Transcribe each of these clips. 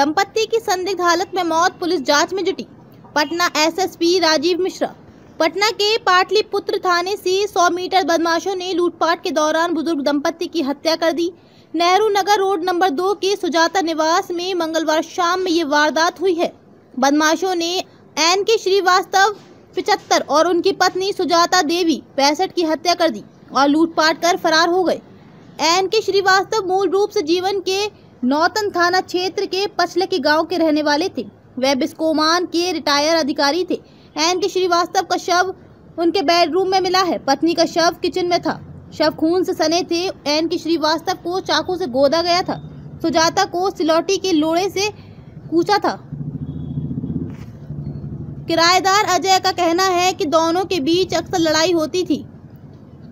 दंपति की संदिग्ध हालत में मौत, पुलिस जांच में जुटी। पटना एसएसपी राजीव मिश्रा। पटना के पाटलिपुत्र थाने से 100 मीटर बदमाशों ने लूटपाट के दौरान बुजुर्ग दंपति की हत्या कर दी। नेहरू नगर रोड नंबर 2 के सुजाता निवास में मंगलवार शाम में ये वारदात हुई है। बदमाशों ने एन के श्रीवास्तव 75 और उनकी पत्नी सुजाता देवी 65 की हत्या कर दी और लूटपाट कर फरार हो गए। एन के श्रीवास्तव मूल रूप से जीवन के नौतन थाना क्षेत्र के पचलकी गांव के रहने वाले थे। वे बिस्कोमान के रिटायर अधिकारी थे। एन के श्रीवास्तव का शव उनके बेडरूम में मिला है। पत्नी का शव किचन में था। शव खून से सने थे। एन के श्रीवास्तव को चाकू से गोदा गया था। सुजाता को सिलौटी के लोड़े से कूचा था। किराएदार अजय का कहना है कि दोनों के बीच अक्सर लड़ाई होती थी।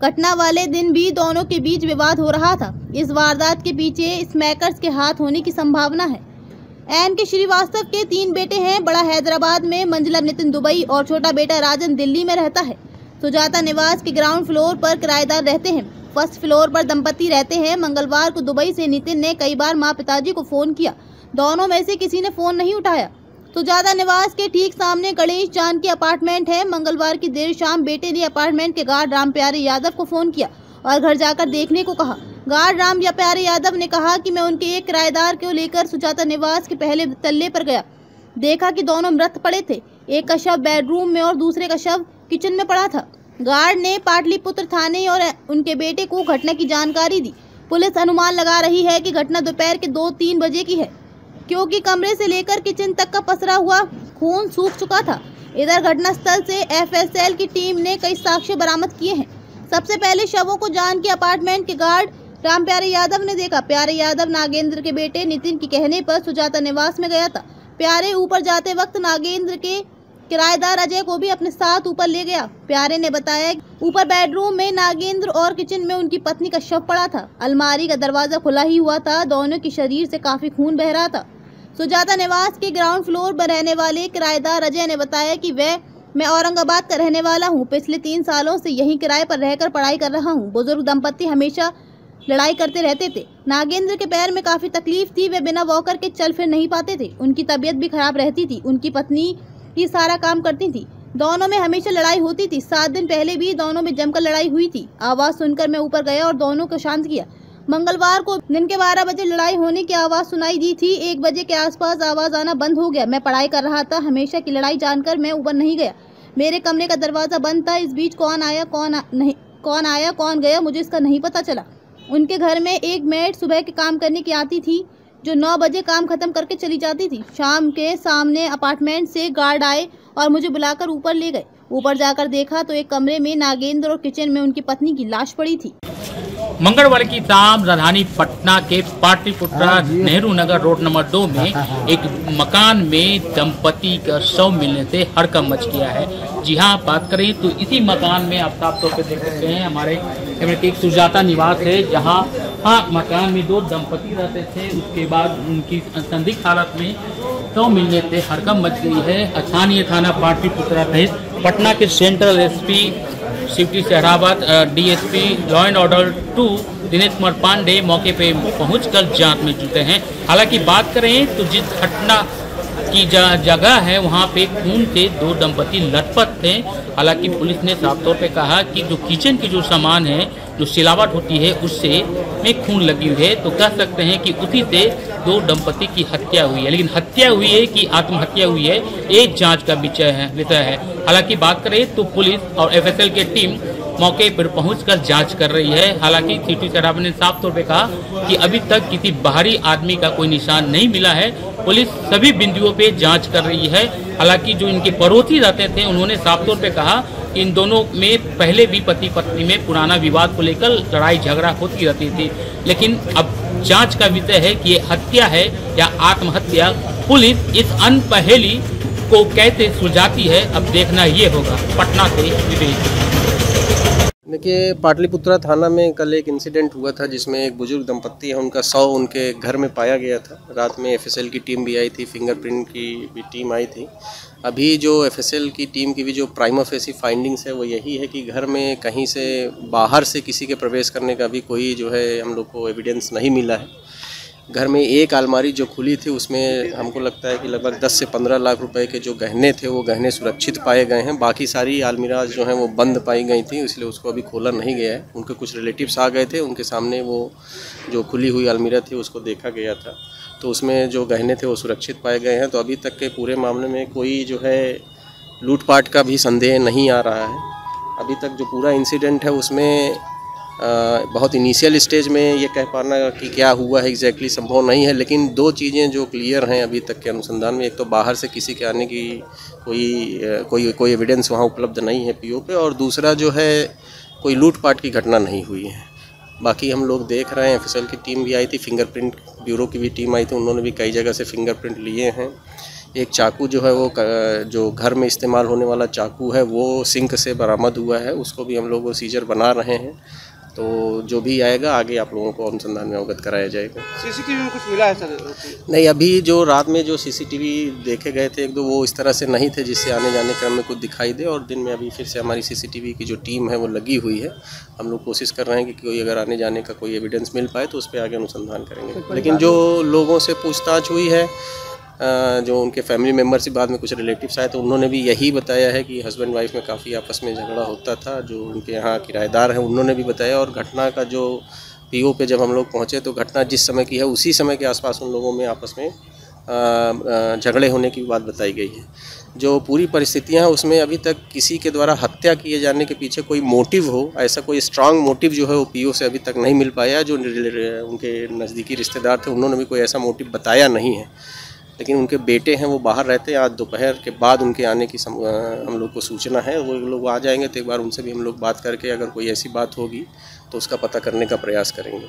घटना वाले दिन भी दोनों के बीच विवाद हो रहा था। इस वारदात के पीछे स्मैकर्स के हाथ होने की संभावना है। एन के श्रीवास्तव के 3 बेटे हैं। बड़ा हैदराबाद में, मंझला नितिन दुबई और छोटा बेटा राजन दिल्ली में रहता है। सुजाता निवास के ग्राउंड फ्लोर पर किराएदार रहते हैं। फर्स्ट फ्लोर पर दंपति रहते हैं। मंगलवार को दुबई से नितिन ने कई बार मां पिताजी को फोन किया। दोनों में से किसी ने फोन नहीं उठाया। सुजाता निवास के ठीक सामने गणेश जान की अपार्टमेंट है। मंगलवार की देर शाम बेटे ने अपार्टमेंट के गार्ड राम प्यारे यादव को फोन किया और घर जाकर देखने को कहा। गार्ड राम प्यारे यादव ने कहा कि मैं उनके एक किराएदार को लेकर सुजाता निवास के पहले तल्ले पर गया। देखा कि दोनों मृत पड़े थे। एक का शव बेडरूम में और दूसरे का शव किचन में पड़ा था। गार्ड ने पाटलिपुत्र थाने और उनके बेटे को घटना की जानकारी दी। पुलिस अनुमान लगा रही है कि घटना दोपहर के 2-3 बजे की है, क्योंकि कमरे से लेकर किचन तक का पसरा हुआ खून सूख चुका था। इधर घटनास्थल से एफएसएल की टीम ने कई साक्ष्य बरामद किए हैं। सबसे पहले शवों को जान के अपार्टमेंट के गार्ड राम प्यारे यादव ने देखा। प्यारे यादव नागेंद्र के बेटे नितिन के कहने पर सुजाता निवास में गया था। प्यारे ऊपर जाते वक्त नागेंद्र के किराएदार अजय को भी अपने साथ ऊपर ले गया। प्यारे ने बताया ऊपर बेडरूम में नागेंद्र और किचन में उनकी पत्नी का शव पड़ा था। अलमारी का दरवाजा खुला ही हुआ था। दोनों के शरीर से काफी खून बह रहा था। सुजाता निवास के ग्राउंड फ्लोर पर रहने वाले किराएदार अजय ने बताया कि मैं औरंगाबाद का रहने वाला हूं। पिछले 3 सालों से यहीं किराए पर रहकर पढ़ाई कर रहा हूं। बुजुर्ग दंपति हमेशा लड़ाई करते रहते थे। नागेंद्र के पैर में काफी तकलीफ थी। वे बिना वॉकर के चल फिर नहीं पाते थे। उनकी तबीयत भी खराब रहती थी। उनकी पत्नी ही सारा काम करती थी। दोनों में हमेशा लड़ाई होती थी। 7 दिन पहले भी दोनों में जमकर लड़ाई हुई थी। आवाज सुनकर मैं ऊपर गया और दोनों को शांत किया। मंगलवार को दिन के 12 बजे लड़ाई होने की आवाज सुनाई दी थी। 1 बजे के आसपास आवाज आना बंद हो गया। मैं पढ़ाई कर रहा था। हमेशा की लड़ाई जानकर मैं ऊपर नहीं गया। मेरे कमरे का दरवाजा बंद था। इस बीच कौन आया कौन गया मुझे इसका नहीं पता चला। उनके घर में एक मेड सुबह के काम करने की आती थी, जो 9 बजे काम खत्म करके चली जाती थी। शाम के सामने अपार्टमेंट से गार्ड आए और मुझे बुलाकर ऊपर ले गए। ऊपर जाकर देखा तो एक कमरे में नागेंद्र और किचन में उनकी पत्नी की लाश पड़ी थी। मंगलवार की शाम राजधानी पटना के पाटलिपुत्र नेहरू नगर रोड नंबर 2 में एक मकान में दंपति का शव मिलने से हड़कंप मच गया है। जी हाँ, बात करें तो इसी मकान में आप साफ तौर पे देख सकते हैं हमारे एक सुजाता निवास है, जहाँ मकान में 2 दंपति रहते थे। उसके बाद उनकी संदिग्ध हालत में शव मिलने से हड़कंप मच गई है। स्थानीय थाना पाटलिपुत्र सहित पटना के सेंट्रल एसपी शिवटी Sehrawat, DSP law and order 2 Dinesh Kumar Pandey मौके पे पहुंचकर जांच में जुटे हैं। हालांकि बात करें तो जिस घटना की जगह है वहां पे खून से 2 दंपति लटपट थे। हालांकि पुलिस ने साफ तौर पे कहा कि जो किचन की जो सामान है, जो सिलावट होती है, उससे में खून लगी हुई है, तो कह सकते हैं कि उसी से 2 दंपति की हत्या हुई है। लेकिन हत्या हुई है कि आत्महत्या हुई है, ये जांच का विषय है। हालांकि बात करें तो पुलिस और एफएसएल की टीम मौके पर पहुंचकर जांच कर रही है। हालांकि सिटी सहरावत ने साफ तौर पे कहा कि अभी तक किसी बाहरी आदमी का कोई निशान नहीं मिला है। पुलिस सभी बिंदुओं पे जांच कर रही है। हालांकि जो इनके पड़ोसी रहते थे, उन्होंने साफ तौर पे कहा कि इन दोनों में पहले भी पति पत्नी में पुराना विवाद को लेकर लड़ाई झगड़ा होती रहती थी। लेकिन अब जांच का विषय है कि ये हत्या है या आत्महत्या। पुलिस इस अनपहेली को कैसे सुलझाती है, अब देखना ये होगा। पटना से विवेक। देखिए, पाटलिपुत्रा थाना में कल एक इंसिडेंट हुआ था जिसमें एक बुजुर्ग दंपत्ति है, उनका शव उनके घर में पाया गया था। रात में एफएसएल की टीम भी आई थी, फिंगरप्रिंट की भी टीम आई थी। अभी जो एफएसएल की टीम की भी जो प्राइमा फेसी फाइंडिंग्स है वो यही है कि घर में कहीं से बाहर से किसी के प्रवेश करने का भी कोई जो है हम लोग को एविडेंस नहीं मिला है। घर में एक अलमारी जो खुली थी उसमें हमको लगता है कि लगभग 10 से 15 लाख रुपए के जो गहने थे वो गहने सुरक्षित पाए गए हैं। बाकी सारी अलमीराज जो हैं वो बंद पाई गई थी, इसलिए उसको अभी खोला नहीं गया है। उनके कुछ रिलेटिव्स आ गए थे, उनके सामने वो जो खुली हुई अलमीरा थी उसको देखा गया था, तो उसमें जो गहने थे वो सुरक्षित पाए गए हैं। तो अभी तक के पूरे मामले में कोई जो है लूटपाट का भी संदेह नहीं आ रहा है। अभी तक जो पूरा इंसिडेंट है उसमें बहुत इनिशियल स्टेज में ये कह पाना कि क्या हुआ है एग्जैक्टली संभव नहीं है, लेकिन दो चीज़ें जो क्लियर हैं अभी तक के अनुसंधान में, एक तो बाहर से किसी के आने की कोई एविडेंस वहाँ उपलब्ध नहीं है पीओ पे, और दूसरा जो है कोई लूटपाट की घटना नहीं हुई है। बाकी हम लोग देख रहे हैं, एफएसएल की टीम भी आई थी, फिंगरप्रिंट ब्यूरो की भी टीम आई थी, उन्होंने भी कई जगह से फिंगरप्रिंट लिए हैं। एक चाकू जो है वो जो घर में इस्तेमाल होने वाला चाकू है वो सिंक से बरामद हुआ है, उसको भी हम लोग सीजर बना रहे हैं। तो जो भी आएगा आगे आप लोगों को अनुसंधान में अवगत कराया जाएगा। सीसीटीवी में कुछ मिला है सर? नहीं, अभी जो रात में जो सीसीटीवी देखे गए थे एक दो, वो इस तरह से नहीं थे जिससे आने जाने क्रम में कुछ दिखाई दे, और दिन में अभी फिर से हमारी सीसीटीवी की जो टीम है वो लगी हुई है। हम लोग कोशिश कर रहे हैं कि कोई अगर आने जाने का कोई एविडेंस मिल पाए तो उस पर आगे अनुसंधान करेंगे। लेकिन जो लोगों से पूछताछ हुई है, जो उनके फैमिली मेम्बर से बाद में कुछ रिलेटिव्स आए तो उन्होंने भी यही बताया है कि हस्बैंड वाइफ में काफ़ी आपस में झगड़ा होता था। जो उनके यहाँ किराएदार हैं उन्होंने भी बताया, और घटना का जो पीओ पे जब हम लोग पहुँचे तो घटना जिस समय की है उसी समय के आसपास उन लोगों में आपस में झगड़े होने की बात बताई गई है। जो पूरी परिस्थितियाँ हैं उसमें अभी तक किसी के द्वारा हत्या किए जाने के पीछे कोई मोटिव हो, ऐसा कोई स्ट्रांग मोटिव जो है वो पीओ से अभी तक नहीं मिल पाया। जो उनके नज़दीकी रिश्तेदार थे उन्होंने भी कोई ऐसा मोटिव बताया नहीं है, लेकिन उनके बेटे हैं वो बाहर रहते हैं। आज दोपहर के बाद उनके आने की हम लोग को सूचना है, वो लोग आ जाएंगे तो एक बार उनसे भी हम लोग बात करके अगर कोई ऐसी बात होगी तो उसका पता करने का प्रयास करेंगे।